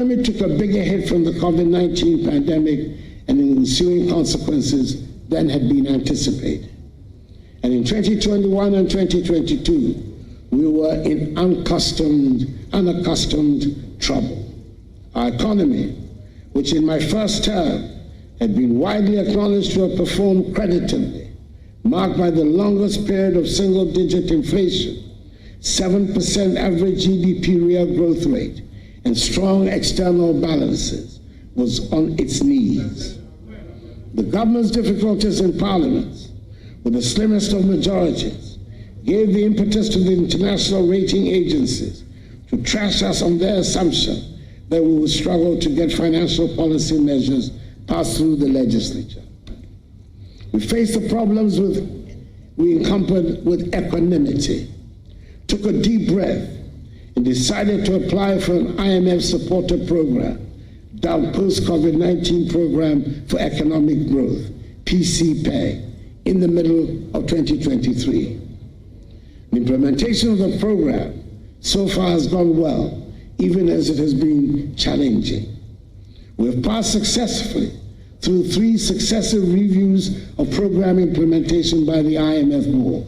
economy took a bigger hit from the COVID-19 pandemic and the ensuing consequences than had been anticipated. And in 2021 and 2022, we were in unaccustomed trouble. Our economy, which in my first term had been widely acknowledged to have performed creditably, marked by the longest period of single-digit inflation, 7% average GDP real growth rate, and strong external balances, was on its knees. The government's difficulties in Parliament, with the slimmest of majorities, gave the impetus to the international rating agencies to trash us on their assumption that we would struggle to get financial policy measures passed through the legislature. We faced the problems we encountered with equanimity, took a deep breath, and decided to apply for an IMF-supported program, dubbed Post-COVID-19 Program for Economic Growth, PCPE, in the middle of 2023. The implementation of the program so far has gone well, even as it has been challenging. We have passed successfully through 3 successive reviews of program implementation by the IMF board,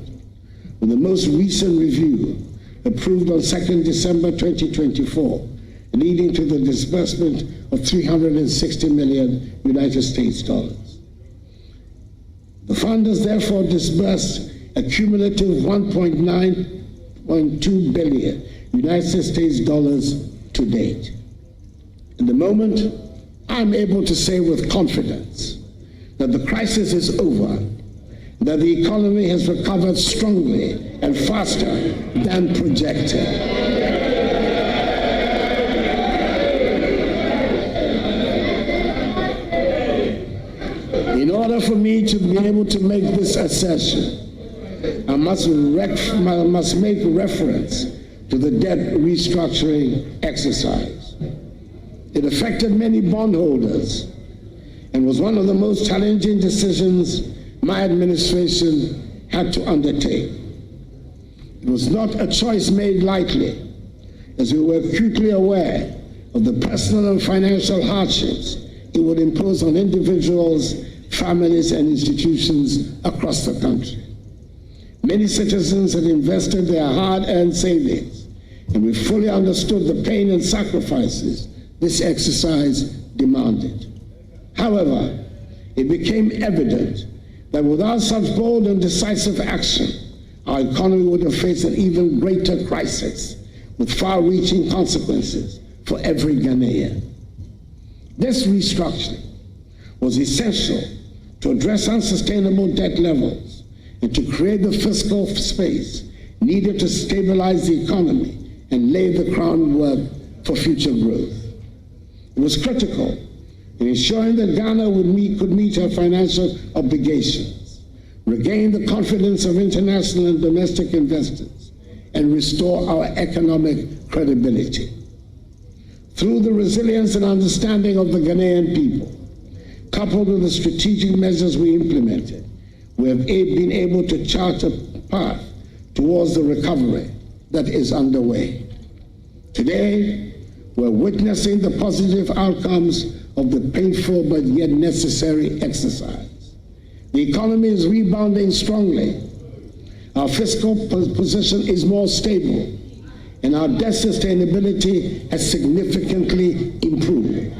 with the most recent review approved on 2nd December 2024, leading to the disbursement of $360 million United States dollars. The fund has therefore disbursed a cumulative $1.9.2 billion United States dollars to date. In the moment, I'm able to say with confidence that the crisis is over, that the economy has recovered strongly and faster than projected. In order for me to be able to make this assertion, I must make reference to the debt restructuring exercise. It affected many bondholders and was one of the most challenging decisions my administration had to undertake. It was not a choice made lightly, as we were acutely aware of the personal and financial hardships it would impose on individuals, families, and institutions across the country. Many citizens had invested their hard-earned savings, and we fully understood the pain and sacrifices this exercise demanded. However, it became evident that without such bold and decisive action, our economy would have faced an even greater crisis with far-reaching consequences for every Ghanaian. This restructuring was essential to address unsustainable debt levels and to create the fiscal space needed to stabilize the economy and lay the groundwork for future growth. It was critical in ensuring that Ghana could meet her financial obligations, regain the confidence of international and domestic investors, and restore our economic credibility. Through the resilience and understanding of the Ghanaian people, coupled with the strategic measures we implemented, we have been able to chart a path towards the recovery that is underway. Today, we're witnessing the positive outcomes of the painful but yet necessary exercise. The economy is rebounding strongly. Our fiscal position is more stable, and our debt sustainability has significantly improved.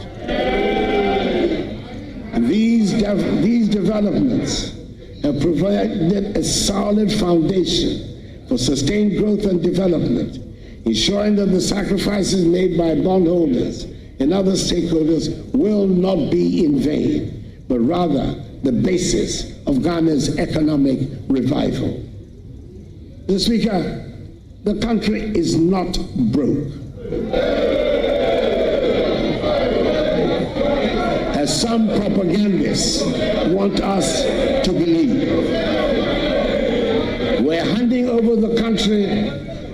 These developments have provided a solid foundation for sustained growth and development, ensuring that the sacrifices made by bondholders and other stakeholders will not be in vain, but rather the basis of Ghana's economic revival. Mr. Speaker, the country is not broke, as some propagandists want us to believe. We're handing over the country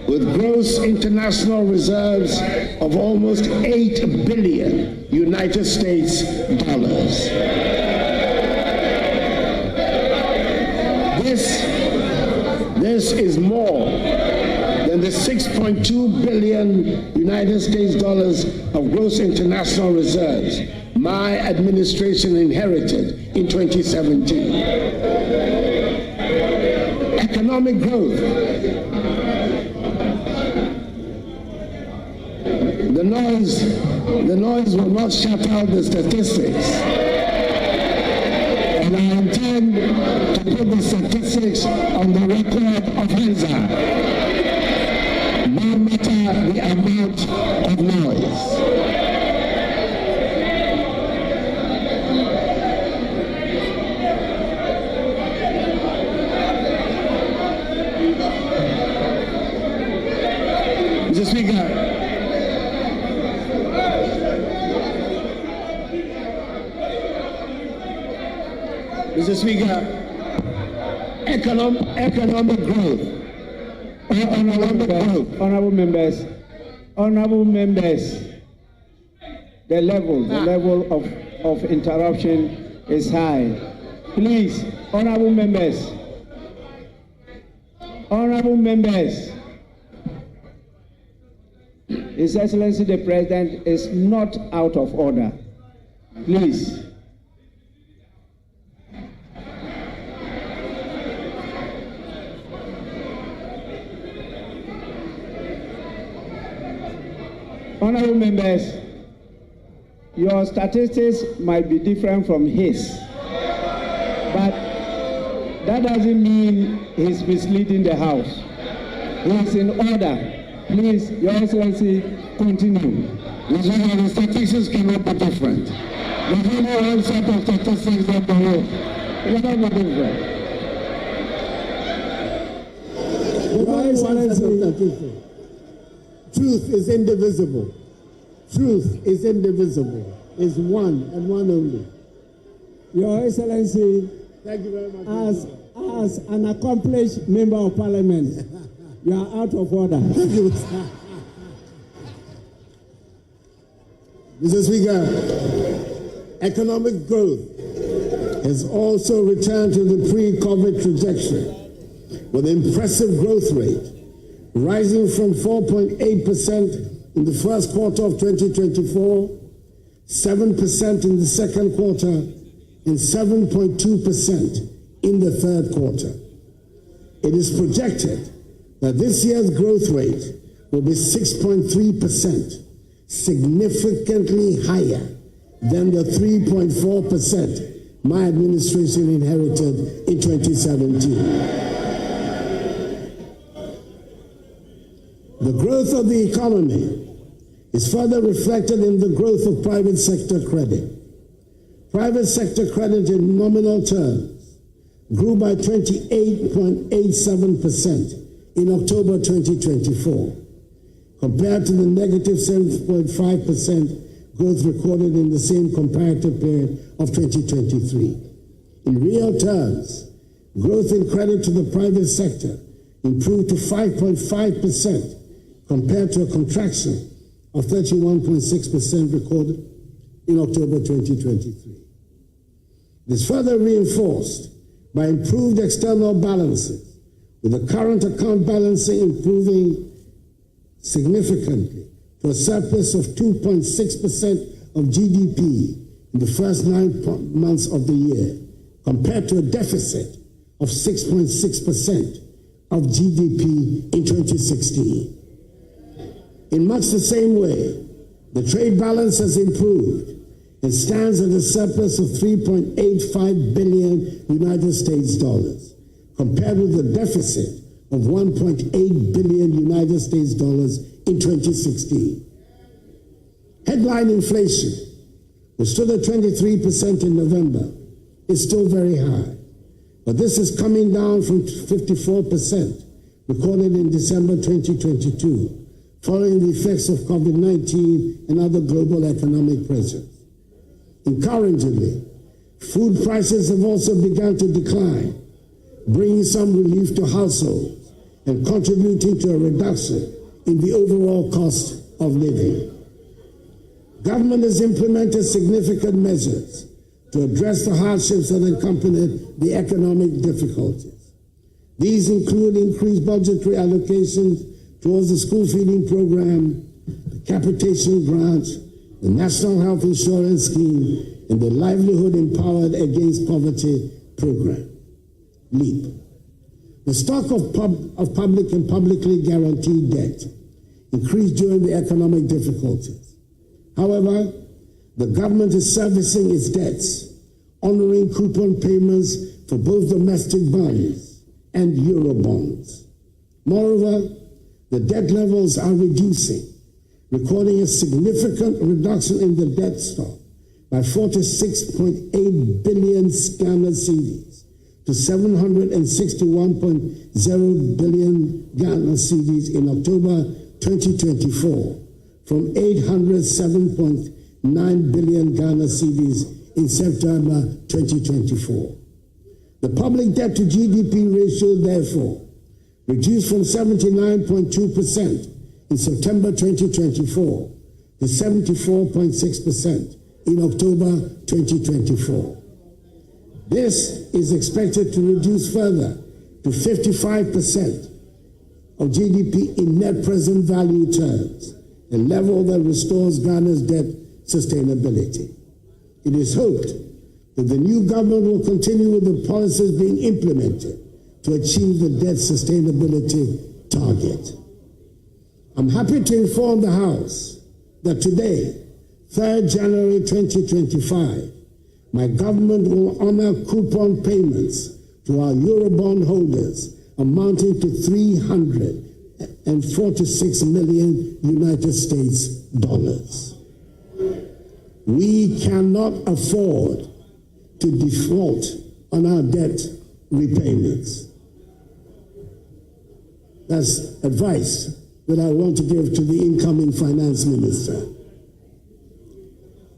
with gross international reserves of almost $8 billion United States dollars. This is more than the the $6.2 billion United States dollars of gross international reserves my administration inherited in 2017. Economic growth. The noise will not shut out the statistics. And I intend to put the statistics on the record of Hansard, no matter the amount of noise. Mr. Speaker, Mr. Speaker, economic growth. Honorable members, the level of interruption is high. Please, honorable members, His Excellency the President is not out of order. Please. Honorable members, your statistics might be different from his, but that doesn't mean he's misleading the House. He's in order. Please, Your Excellency, continue. The statistics cannot be different. There's only one set of statistics that the whole. It cannot be different. Your Excellency, truth is indivisible. Truth is indivisible. Is one and one only. Your Excellency, thank you very much. As an accomplished member of Parliament, you are out of order. Thank you. Mr. Speaker, economic growth has also returned to the pre-COVID trajectory with an impressive growth rate, rising from 4.8% in the first quarter of 2024, 7% in the second quarter, and 7.2% in the third quarter. It is projected that this year's growth rate will be 6.3%, significantly higher than the 3.4% my administration inherited in 2017. The growth of the economy is further reflected in the growth of private sector credit. Private sector credit in nominal terms grew by 28.87% in October 2024, compared to the negative 7.5% growth recorded in the same comparative period of 2023. In real terms, growth in credit to the private sector improved to 5.5%, compared to a contraction of 31.6% recorded in October 2023. It is further reinforced by improved external balances, with the current account balance improving significantly to a surplus of 2.6% of GDP in the first 9 months of the year, compared to a deficit of 6.6% of GDP in 2016. In much the same way, the trade balance has improved and stands at a surplus of 3.85 billion United States dollars, compared with a deficit of 1.8 billion United States dollars in 2016. Headline inflation, which stood at 23% in November, is still very high, but this is coming down from 54% recorded in December 2022, following the effects of COVID-19 and other global economic pressures. Encouragingly, food prices have also begun to decline, bringing some relief to households and contributing to a reduction in the overall cost of living. Government has implemented significant measures to address the hardships that accompanied the economic difficulties. These include increased budgetary allocations to towards the school feeding program, the capitation grant, the National Health Insurance Scheme, and the Livelihood Empowered Against Poverty program, LEAP. The stock of public and publicly guaranteed debt increased during the economic difficulties. However, the government is servicing its debts, honoring coupon payments for both domestic bonds and euro bonds. Moreover, the debt levels are reducing, recording a significant reduction in the debt stock by 46.8 billion Ghana cedis to 761.0 billion Ghana cedis in October 2024, from 807.9 billion Ghana cedis in September 2024. The public debt to GDP ratio, therefore, reduced from 79.2% in September 2024 to 74.6% in October 2024. This is expected to reduce further to 55% of GDP in net present value terms, a level that restores Ghana's debt sustainability. It is hoped that the new government will continue with the policies being implemented to achieve the debt sustainability target. I'm happy to inform the House that today, 3rd January 2025, my government will honor coupon payments to our Eurobond holders amounting to $346 million United States dollars. We cannot afford to default on our debt repayments. That's advice that I want to give to the incoming finance minister.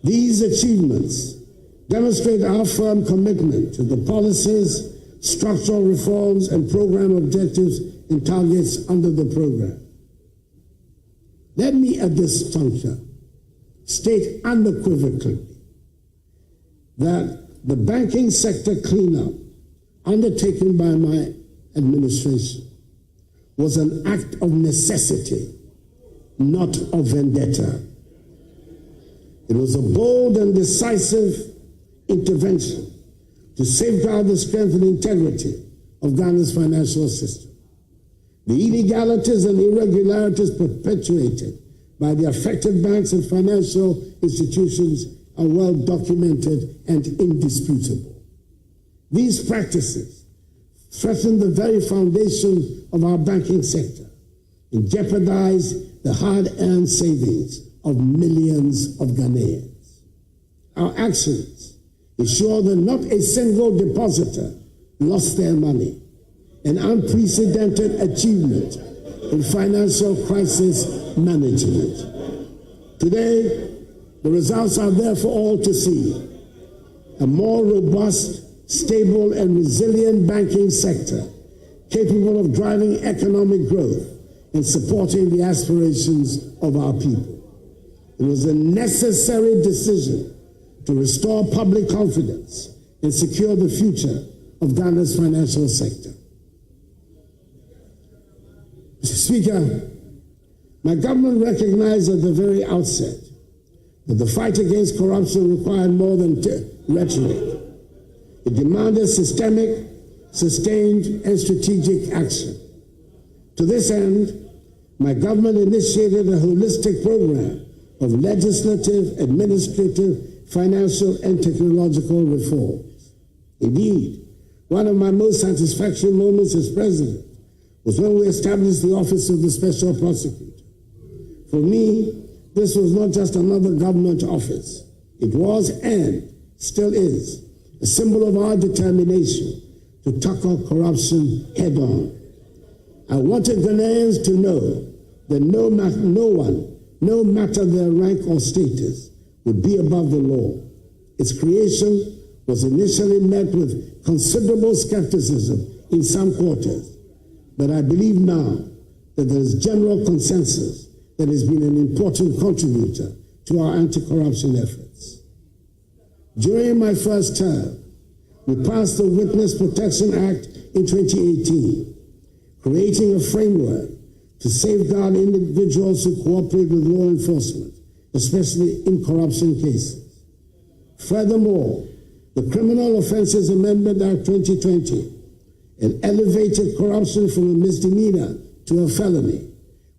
These achievements demonstrate our firm commitment to the policies, structural reforms, and program objectives and targets under the program. Let me at this juncture state unequivocally that the banking sector cleanup undertaken by my administration was an act of necessity, not of vendetta. It was a bold and decisive intervention to safeguard the strength and integrity of Ghana's financial system. The illegalities and irregularities perpetuated by the affected banks and financial institutions are well documented and indisputable. These practices threaten the very foundation of our banking sector and jeopardize the hard-earned savings of millions of Ghanaians. Our actions ensure that not a single depositor lost their money, an unprecedented achievement in financial crisis management. Today, the results are there for all to see. A more robust, stable, and resilient banking sector capable of driving economic growth and supporting the aspirations of our people. It was a necessary decision to restore public confidence and secure the future of Ghana's financial sector. Mr. Speaker, my government recognized at the very outset that the fight against corruption required more than rhetoric. It demanded systemic, sustained, and strategic action. To this end, my government initiated a holistic program of legislative, administrative, financial, and technological reforms. Indeed, one of my most satisfactory moments as president was when we established the Office of the Special Prosecutor. For me, this was not just another government office. It was, and still is, a symbol of our determination to tackle corruption head-on. I wanted Ghanaians to know that no one, no matter their rank or status, would be above the law. Its creation was initially met with considerable skepticism in some quarters, but I believe now that there is general consensus that has been an important contributor to our anti-corruption efforts. During my first term, we passed the Witness Protection Act in 2018, creating a framework to safeguard individuals who cooperate with law enforcement, especially in corruption cases. Furthermore, the Criminal Offences Amendment Act 2020 elevated corruption from a misdemeanor to a felony,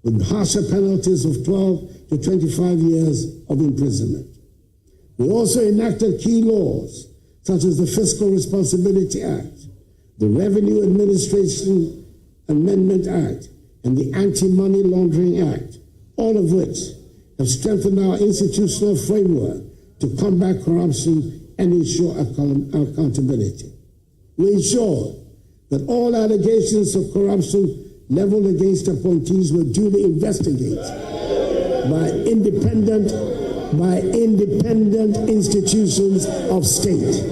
with harsher penalties of 12 to 25 years of imprisonment. We also enacted key laws, such as the Fiscal Responsibility Act, the Revenue Administration Amendment Act, and the Anti-Money Laundering Act, all of which have strengthened our institutional framework to combat corruption and ensure accountability. We ensure that all allegations of corruption leveled against appointees were duly investigated by independent institutions of state.